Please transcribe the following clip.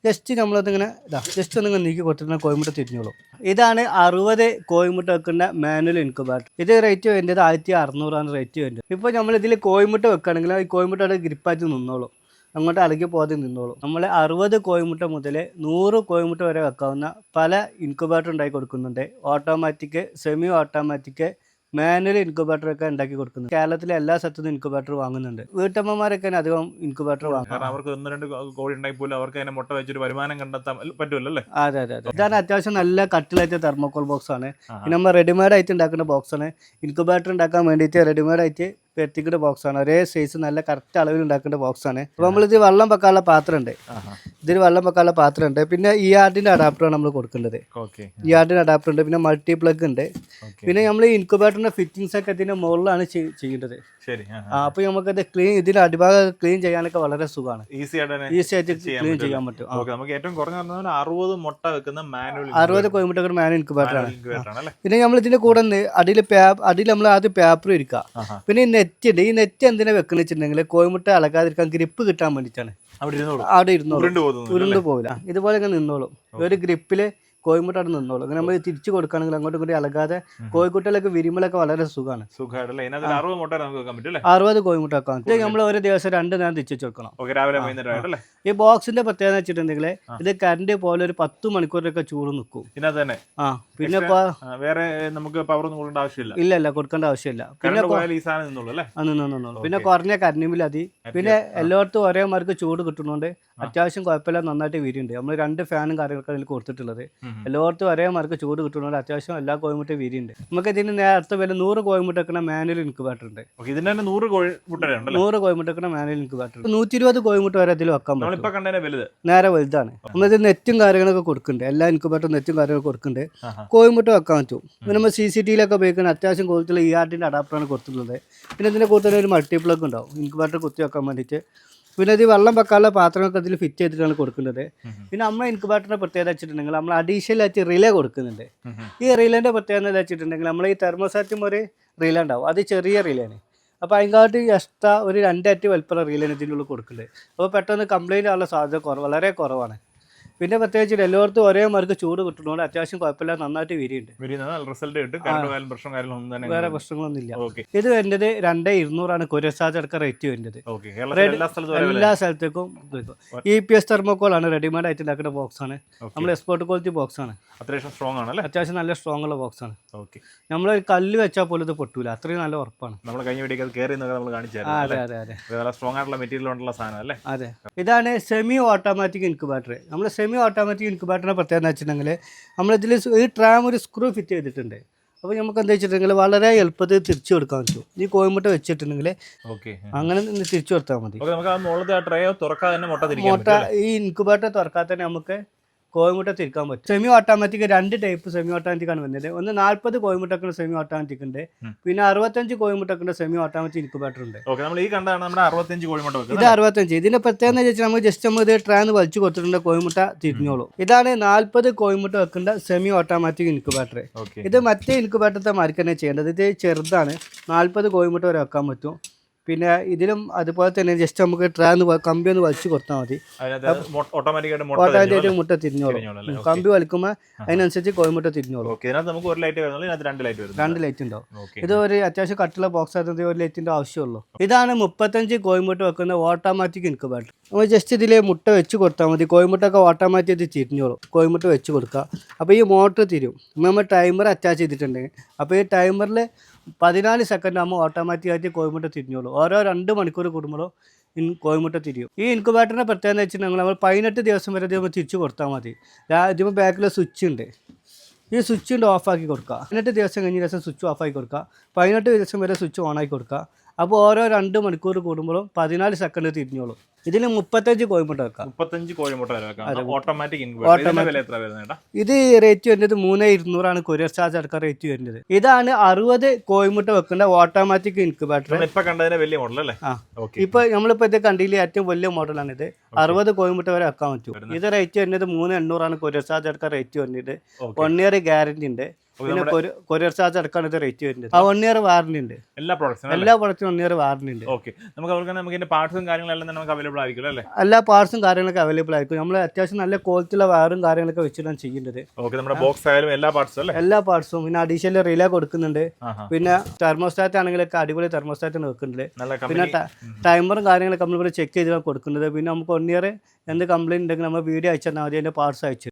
Just നമ്മളതിങ്ങനെ just ഒന്നിങ്ങനെ നീക്കി കൊടുത്തിട്ട് കോഴിമുട്ട തിരിഞ്ഞോളൂ. ഇതാണ് 60 കോഴിമുട്ട വെക്കുന്ന മാനുവൽ ഇൻക്യുബേറ്റർ. ഇത് റേറ്റ് വേണ്ടത് 1600 റേറ്റ് വേണ്ടത്. ഇപ്പോൾ നമ്മൾ ഇതിൽ കോഴിമുട്ട വെക്കുകയാണെങ്കിൽ ഈ കോഴിമുട്ട അവിടെ ഗ്രിപ്പായിട്ട് നിന്നോളൂ, അങ്ങോട്ട് അളകി പോകാതെ നിന്നോളൂ. നമ്മൾ 60 കോഴിമുട്ട മുതൽ 100 കോഴിമുട്ട വരെ വെക്കാവുന്ന പല ഇൻക്യുബേറ്റർ ഉണ്ടാക്കി കൊടുക്കുന്നുണ്ട്. ഓട്ടോമാറ്റിക്, സെമി ഓട്ടോമാറ്റിക്, മാനുവൽ ഇൻക്യുബേറ്ററൊക്കെ ഉണ്ടാക്കി കൊടുക്കുന്നു. കേരളത്തിലെ എല്ലാ സ്ഥലത്തും ഇൻക്യുബേറ്റർ വാങ്ങുന്നുണ്ട്. വീട്ടമ്മമാരൊക്കെ അധികം ഇൻക്യുബേറ്റർ വാങ്ങും. അവർക്ക് 1-2 കോഴി ഉണ്ടായി പോലും അവർക്ക് അതിനെ മുട്ട വെച്ചൊരു വരുമാനം കണ്ടെത്താൻ പറ്റുമല്ലോ അല്ലേ? അതെ അതെ അതെ. ഇതാണ് അത്യാവശ്യം നല്ല കട്ടിലായിട്ട് തെർമോക്കോൾ ബോക്സ് ആണ്. നമ്മൾ റെഡിമെയ്ഡ് ആയിട്ട് ഉണ്ടാക്കുന്ന ബോക്സ് ആണ്. ഇൻക്യുബേറ്റർ ഉണ്ടാക്കാൻ വേണ്ടിയിട്ട് റെഡിമെയ്ഡ് ആയിട്ട് പെറ്റിക്കുന്ന ബോക്സ് ആണ്. ഒരേ സൈസ് നല്ല കറക്റ്റ് അളവിൽ ഉണ്ടാക്കുന്ന ബോക്സ് ആണ്. അപ്പോൾ നമ്മളിത് വെള്ളം വെക്കാനുള്ള പാത്രം ഉണ്ട്, ഇതിന് വെള്ളം വെക്കാനുള്ള പാത്രം ഉണ്ട്. പിന്നെ ഈ ആർഡിന്റെ അഡാപ്റ്ററാണ് നമ്മൾ കൊടുക്കേണ്ടത്. ഈ ആർഡിന്റെ അഡാപ്റ്റർ ഉണ്ട്, പിന്നെ മൾട്ടി പ്ലഗ് ഉണ്ട്. പിന്നെ നമ്മൾ ഈ ഇൻക്യുബേറ്ററിന്റെ ഫിറ്റിംഗ്സ് ഒക്കെ ഇതിന്റെ മുകളിലാണ് ചെയ്യേണ്ടത്. അപ്പൊ നമുക്കത് ക്ലീൻ, ഇതിന്റെ അടിഭാഗം ക്ലീൻ ചെയ്യാനൊക്കെ വളരെ സുഖമാണ്. ഈസി ആയിട്ട് ക്ലീൻ ചെയ്യാൻ പറ്റും. നമുക്ക് ഏറ്റവും കുറഞ്ഞ 60 മുട്ട വെക്കുന്ന മാനുവൽ 60 കോഴിമുട്ട മാനുവൽ ഇൻക്യുബേറ്റർ ആണ്. പിന്നെ നമ്മൾ ഇതിന്റെ കൂടെ അടിയിൽ നമ്മൾ ആദ്യം പേപ്പർ ഇരിക്കുക. പിന്നെ നെറ്റ് ഉണ്ട്. ഈ നെറ്റ് എന്തിനാ വെക്കുന്ന വെച്ചിട്ടുണ്ടെങ്കിൽ കോഴിമുട്ട അളകാതിരിക്കാൻ ഗ്രിപ്പ് കിട്ടാൻ വേണ്ടിയിട്ടാണ്. അവിടെ ഇരുന്നോളൂ, ഉരുണ്ടു പോകില്ല. ഇതുപോലെ ഇങ്ങനെ നിന്നോളും. ഒരു ഗ്രിപ്പില് കോഴിമുട്ട അവിടെ നിന്നോളൂ. അങ്ങനെ നമ്മൾ തിരിച്ചു കൊടുക്കുകയാണെങ്കിൽ അങ്ങോട്ടും ഇങ്ങോട്ടും അലകാതെ കോഴിക്കുട്ടികളൊക്കെ വിരിമലൊക്കെ വളരെ സുഖമാണ്. 60 കോഴിമുട്ട വെക്കാൻ നമ്മൾ ഒരു ദിവസം 2 നേരം തിരിച്ചു കൊടുക്കണം. ഈ ബോക്സിന്റെ പ്രത്യേകത വെച്ചിട്ടുണ്ടെങ്കിൽ ഇത് കറണ്ട് പോലെ ഒരു 10 മണിക്കൂറൊക്കെ ചൂട് നിൽക്കും. പിന്നെ വേറെ നമുക്ക് പവർ ഒന്നും കൊടുക്കേണ്ട ആവശ്യമില്ല. ഇല്ല, കൊടുക്കേണ്ട ആവശ്യമില്ല. പിന്നെ കുറഞ്ഞ കറണ്ട് ബില്ല് മതി. പിന്നെ എല്ലായിടത്തും ഒരേ മാർക്ക് ചൂട് കിട്ടുന്നതുകൊണ്ട് അത്യാവശ്യം കുഴപ്പമില്ല, നന്നായിട്ട് വിരിയുണ്ട്. നമ്മൾ 2 ഫാനും കാര്യങ്ങളൊക്കെ അതിൽ കൊടുത്തിട്ടുള്ളത്. എല്ലായിടത്തും ഒരേ മാർക്ക് ചൂട് കിട്ടുന്നതുകൊണ്ട് അത്യാവശ്യം എല്ലാ കോഴിമുട്ട വിരിയുണ്ട്. നമുക്ക് ഇതിന് നേരത്തെ വില 100 കോഴിമുട്ട വെക്കുന്ന മാനുവൽ ഇൻക്യുബേറ്റർ ഉണ്ട്. 100 കോഴിമുട്ട വെക്കുന്ന മാനുവൽ ഇൻക്യുബേറ്റർ 120 കോഴിമുട്ട വരെ അതിൽ വെക്കാൻ പറ്റും. നേരെ വലുതാണ്. നമ്മളിത് നെറ്റും കാര്യങ്ങളൊക്കെ കൊടുക്കുന്നുണ്ട്. എല്ലാ ഇൻക്യുബേറ്ററും നെറ്റും കാര്യങ്ങളൊക്കെ കൊടുക്കുന്നുണ്ട്. കോഴിമുട്ട വെക്കാൻ പറ്റും. പിന്നെ നമ്മൾ CCTV ഉപയോഗിക്കുന്ന അത്യാവശ്യം കൂടുതൽ ഈ ആർട്ടിന്റെ അഡാപ്റ്ററാണ് കൊടുത്തിട്ടുള്ളത്. പിന്നെ ഇതിന്റെ കൂടുതൽ ഒരു മൾട്ടി പ്ലഗ് ഉണ്ടാവും ഇൻക്യുബേറ്റർ കുത്തി വെക്കാൻ വേണ്ടിയിട്ട്. പിന്നെ ഇത് വെള്ളം വെക്കാനുള്ള പാത്രങ്ങളൊക്കെ ഇതിൽ ഫിറ്റ് ചെയ്തിട്ടാണ് കൊടുക്കുന്നത്. പിന്നെ നമ്മൾ ഇൻക്യുബേറ്ററിന്റെ പ്രത്യേകത വെച്ചിട്ടുണ്ടെങ്കിൽ നമ്മൾ അഡീഷണൽ ആയിട്ട് റിലേ കൊടുക്കുന്നുണ്ട്. ഈ റിലേന്റെ പ്രത്യേകത വെച്ചിട്ടുണ്ടെങ്കിൽ നമ്മൾ ഈ തെർമോസാറ്റും ഒരു റിലേ ഉണ്ടാവും. അത് ചെറിയ റിലേയാണ്. അപ്പോൾ അതിനകത്ത് എക്സ്ട്രാ ഒരു 2 അറ്റ് വലിപ്പമുള്ള റിലേന് ഇതിനുള്ളിൽ കൊടുക്കുന്നുണ്ട്. അപ്പോൾ പെട്ടെന്ന് കംപ്ലൈൻറ്റ് ആവാനുള്ള സാധ്യത വളരെ കുറവാണ്. പിന്നെ പ്രത്യേകിച്ച് എല്ലായിടത്തും ഒരേ മാർക്ക് ചൂട് കിട്ടുന്നതുകൊണ്ട് അത്യാവശ്യം കുഴപ്പമില്ല, നന്നായിട്ട് വിരിയുണ്ട്. വേറെ പ്രശ്നങ്ങളൊന്നുമില്ല. ഇത് വരുന്നത് 2200 കൊറിയർ ചാർജ് അടക്കം റേറ്റ് വരുന്നത്. എല്ലാ സ്ഥലത്തേക്കും EPS തെർമോക്കോൾ ആണ്. റെഡിമെയ്ഡ് ആയിട്ട് ഉണ്ടാക്കുന്ന ബോക്സ് ആണ്. നമ്മൾ എക്സ്പോർട്ട് ക്വാളിറ്റി ബോക്സ് ആണ്. അത്യാവശ്യം നല്ല സ്ട്രോങ് ഉള്ള ബോക്സ് ആണ്. നമ്മൾ കല്ല് വെച്ചാൽ പോലും ഇത് പൊട്ടൂല, അത്രയും നല്ല ഉറപ്പാണ്. അതെ, ഇതാണ് സെമി ഓട്ടോമാറ്റിക് ഇൻക്യുബേറ്റർ. നമ്മൾ സെമി ഓട്ടോമാറ്റിക് ഇൻക്യുബേറ്ററിനെ പ്രത്യേകത വെച്ചിട്ടുണ്ടെങ്കിൽ നമ്മളിതിൽ ഈ ട്രാം ഒരു സ്ക്രൂ ഫിറ്റ് ചെയ്തിട്ടുണ്ട്. അപ്പോൾ നമുക്ക് എന്താ വെച്ചിട്ടുണ്ടെങ്കിൽ വളരെ എളുപ്പത്തിൽ തിരിച്ചു കൊടുക്കാൻ പറ്റും. ഈ കോഴിമുട്ട വെച്ചിട്ടുണ്ടെങ്കിൽ അങ്ങനെ തിരിച്ചു കൊടുത്താൽ മതി. മുട്ട ഈ ഇൻക്യുബേറ്റർ തുറക്കാതെ തന്നെ നമുക്ക് കോഴിമുട്ട തിരിക്കാൻ പറ്റും. Semi automatic 2 type semi automatic ആണ് വരുന്നത്. ഒന്ന് 40 കോഴിമുട്ടക്കുള്ള സെമി ഓട്ടോമാറ്റിക് ഉണ്ട്. പിന്നെ 65 കോഴിമുട്ടക്കുള്ള സെമി ഓട്ടോമാറ്റിക് ഇൻക്യുബേറ്റർ ഉണ്ട്. ഇത് 65. ഇതിന്റെ പ്രത്യേകത വെച്ചാൽ നമുക്ക് ജസ്റ്റ് നമ്മൾ ഇത് ട്രാന്ന് വലിച്ചു കൊടുത്തിട്ടുണ്ട്, കോഴിമുട്ട തിരിഞ്ഞോളൂ. ഇതാണ് 40 കോഴിമുട്ട വെക്കേണ്ട സെമി ഓട്ടോമാറ്റിക് ഇൻക്യുബേറ്റർ. ഇത് മറ്റേ ഇൻക്യുബേറ്ററത്തെ മാർക്ക് തന്നെ ചെയ്യേണ്ടത്. ഇത് ചെറുതാണ്, 40 കോഴിമുട്ട വരെ വെക്കാൻ പറ്റും. പിന്നെ ഇതിലും അതുപോലെ തന്നെ ജസ്റ്റ് നമുക്ക് കമ്പി ഒന്ന് വലിച്ചു കൊടുത്താൽ മതി. ഓട്ടോമാറ്റിക്കായിട്ട് മുട്ട തിരിഞ്ഞോളും. കമ്പി വലിക്കുമ്പോൾ അതിനനുസരിച്ച് കോഴിമുട്ട തിരിഞ്ഞോളും. 2 ലൈറ്റ് ഉണ്ടാവും. ഇത് ഒരു അത്യാവശ്യം കട്ടുള്ള ബോക്സ് ആയിട്ട് 1 ലൈറ്റിന്റെ ആവശ്യമുള്ളൂ. ഇതാണ് 35 കോഴിമുട്ട വെക്കുന്ന ഓട്ടോമാറ്റിക് ഇൻക്യുബേറ്റർ. നമ്മൾ ജസ്റ്റ് ഇതിൽ മുട്ട വെച്ച് കൊടുത്താൽ മതി. കോഴിമുട്ടൊക്കെ ഓട്ടോമാറ്റിക്കായിട്ട് തിരിഞ്ഞോളും. കോഴിമുട്ട വെച്ച് കൊടുക്കുക. അപ്പോൾ ഈ മോട്ടർ തിരും. നമ്മൾ ടൈമർ അറ്റാച്ച് ചെയ്തിട്ടുണ്ടെങ്കിൽ അപ്പോൾ ഈ ടൈമറിൽ 14 സെക്കൻഡ് ആകുമ്പോൾ ഓട്ടോമാറ്റിക്കായിട്ട് കോഴിമുട്ട തിരിഞ്ഞോളൂ. ഓരോ 2 മണിക്കൂർ കൂടുമ്പോഴും കോഴിമുട്ട തിരിയും. ഈ ഇൻക്യുബേറ്ററിൻ്റെ പ്രത്യേകത വെച്ചിട്ടുണ്ടെങ്കിൽ നമ്മൾ 18 ദിവസം വരെ നമ്മൾ തിരിച്ചു കൊടുത്താൽ മതി. ഇതിപ്പോൾ ബാക്കിൽ സ്വിച്ച് ഉണ്ട്. ഈ സ്വിച്ച് ഉണ്ട്, ഓഫാക്കി കൊടുക്കുക. 18 ദിവസം കഴിഞ്ഞ ദിവസം സ്വിച്ച് ഓഫാക്കി കൊടുക്കുക. 18 ദിവസം വരെ സ്വിച്ച് ഓണാക്കി കൊടുക്കുക. അപ്പോൾ ഓരോ 2 മണിക്കൂർ കൂടുമ്പോഴും 14 സെക്കൻഡ് തിരിഞ്ഞോളും. ഇതിന് 35 കോഴിമുട്ട വെക്കാം. 35 കോഴിമുട്ട ഓട്ടോമാറ്റിക്. ഇത് റേറ്റ് വരുന്നത് 3200 കൊറിയർ ചാർജ് അടക്കം റേറ്റ് വരുന്നത്. ഇതാണ് 60 കോഴിമുട്ട വെക്കുന്ന ഓട്ടോമാറ്റിക് ഇൻക്യുബേറ്റർ. ഇപ്പൊ നമ്മളിപ്പോ ഇത് കണ്ടില്ലേ, ഏറ്റവും വലിയ മോഡലാണ് ഇത്. 60 കോഴിമുട്ട വരെ വെക്കാൻ പറ്റും. ഇത് റേറ്റ് വരുന്നത് 3800 കൊറിയർ ചാർജ് അടക്കം റേറ്റ് വരുന്നത്. 1 ഇയർ ഗ്യാരണ്ടി ഉണ്ട്. പിന്നെ കൊറിയർ ചാർജ് അടക്കാണ് ഇത് റേറ്റ് വരുന്നത്. 1 ഇയർ വാറന്റി ഉണ്ട് എല്ലാ പ്രോഡക്ട്സിനും. എല്ലാ പ്രോഡക്റ്റിനും 1 ഇയർ വാറന്റി ഉണ്ട്. ഓക്കെ, നമുക്ക് അവർക്ക് നമുക്ക് ഇതിന്റെ പാർട്സും കാര്യങ്ങളെല്ലാം തന്നെ നമുക്ക് അവൈലബിൾ ആയിരിക്കും അല്ലേ? എല്ലാ പാർട്സും കാര്യങ്ങളൊക്കെ അവൈലബിൾ ആയിരിക്കും. നമ്മൾ അത്യാവശ്യം നല്ല ക്വാളിറ്റിയുള്ള വയറും കാര്യങ്ങളൊക്കെ വെച്ചിട്ടാണ് ചെയ്യുന്നത്. ഓക്കെ, നമ്മുടെ ബോക്സ് ആയാലും എല്ലാ പാർട്സും അല്ലേ? എല്ലാ പാർട്സും. പിന്നെ അഡീഷണൽ റിലേ കൊടുക്കുന്നുണ്ട്. പിന്നെ തെർമോസ്റ്റാറ്റ് ആണെങ്കിലൊക്കെ അടിപൊളി തെർമോസ്റ്റാറ്റ് വെക്കുന്നുണ്ട്. പിന്നെ ടൈമറും കാര്യങ്ങളൊക്കെ നമ്മളിവിടെ ചെക്ക് ചെയ്താണ് കൊടുക്കുന്നത്. പിന്നെ നമുക്ക് 1 ഇയർ എന്ത് കംപ്ലൈന്റ് ഉണ്ടെങ്കിൽ നമ്മൾ വീഡിയോ അയച്ചാൽ മതി, അതിന്റെ പാർട്സ് അയച്ചു.